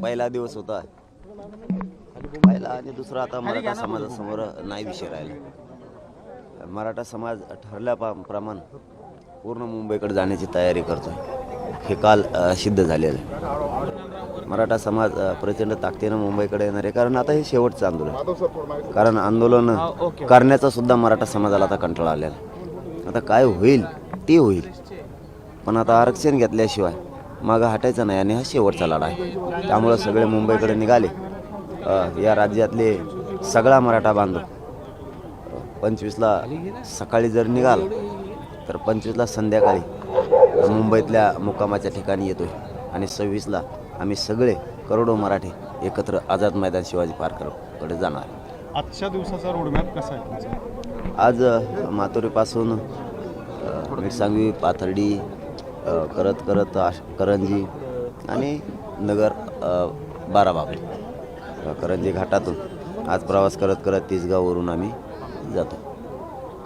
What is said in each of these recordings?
पहिला दिवस होता पहिला आणि दुसरा आता मराठा समाजासमोर नाही विषय राहिला. मराठा समाज ठरल्याप्रमाणे पूर्ण मुंबईकडे जाण्याची तयारी करतोय. हे काल सिद्ध झालेलं आहे. मराठा समाज प्रचंड ताकदीनं मुंबईकडे येणार आहे, कारण आता हे शेवटचं आंदोलन. कारण आंदोलन करण्याचा सुद्धा मराठा समाजाला आता कंटाळा आलेला आहे. आता काय होईल ते होईल, पण आता आरक्षण घेतल्याशिवाय मागं हटायचं नाही आणि हा शेवटचा लढा आहे. त्यामुळं सगळे मुंबईकडे निघाले. या राज्यातले सगळा मराठा बांधव 25ला सकाळी जर निघाला तर 25ला संध्याकाळी मुंबईतल्या मुक्कामाच्या ठिकाणी येतोय आणि 26ला आम्ही सगळे करोडो मराठी एकत्र आझाद मैदान शिवाजी पार्ककडे जाणार. आजच्या दिवसाचा रोडमॅप कसा आहे तुमचा? आज माथुरीपासून मिरसांगवी, पाथर्डी करत करत करंजी आणि नगर बाराबापली करंजी घाटातून आज प्रवास करत करत तिसगाववरून आम्ही जातो.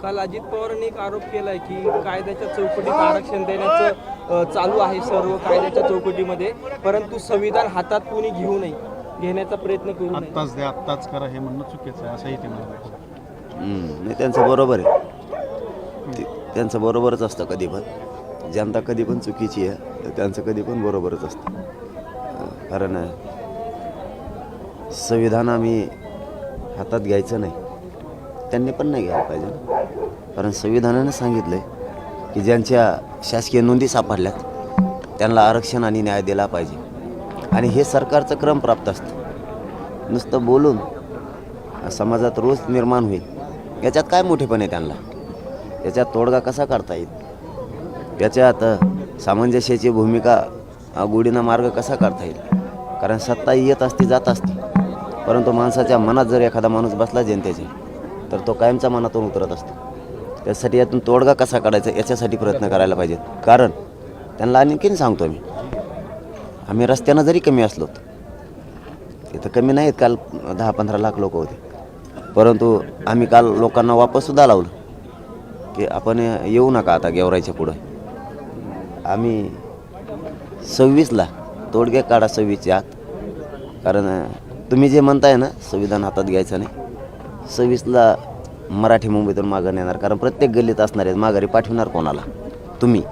काल अजित पवारांनी एक आरोप केलाय की कायद्याच्या चौकटीत आरक्षण देण्याचं चालू आहे सर्व कायद्याच्या चौकटीमध्ये, परंतु संविधान हातात कोणी घेऊ नये, घेण्याचा प्रयत्न करू नये. आत्ताच द्या आत्ताच करा हे म्हणणं चुकीचं आहे असंही ते म्हणाले. नाही, त्यांचं बरोबर आहे. त्यांचं बरोबरच असतं. कधी पण जनता कधी पण चुकीची आहे, त्यांचं कधी पण बरोबरच असतं. कारण संविधान आम्ही हातात घ्यायचं नाही, त्यांनी पण नाही घ्यायला पाहिजे. कारण संविधानानं सांगितलं आहे की ज्यांच्या शासकीय नोंदी सापडल्यात त्यांना आरक्षण आणि न्याय दिला पाहिजे. आणि हे सरकारचं क्रमप्राप्त असतं. नुसतं बोलून समाजात रोष निर्माण होईल याच्यात काय मोठेपण आहे त्यांना? याच्यात तोडगा कसा काढता येईल? याच्यात सामंजस्याची भूमिका गोडीनं मार्ग कसा काढता येईल? कारण सत्ता येत असते जात असते, परंतु माणसाच्या मनात जर एखादा माणूस बसला जनतेचे तर तो कायमचा मनातून उतरत असतो. त्यासाठी यातून तोडगा कसा काढायचा याच्यासाठी प्रयत्न करायला पाहिजेत. कारण त्यांना आणखीन सांगतो आम्ही रस्त्यानं जरी कमी असलो तिथं कमी नाहीत. काल 10-15 लाख लोक होते, परंतु आम्ही काल लोकांना वापससुद्धा लावलं की आपण येऊ नका आता गेवरायच्या पुढं. आम्ही 26ला तोडगे काढा 26च्या आत. कारण तुम्ही जे म्हणताय ना संविधान हातात घ्यायचं नाही, 26ला मराठी मुंबईतून मागं नेणार. कारण प्रत्येक गल्लीत असणार आहेत, माघारी पाठवणार कोणाला? तुम्ही.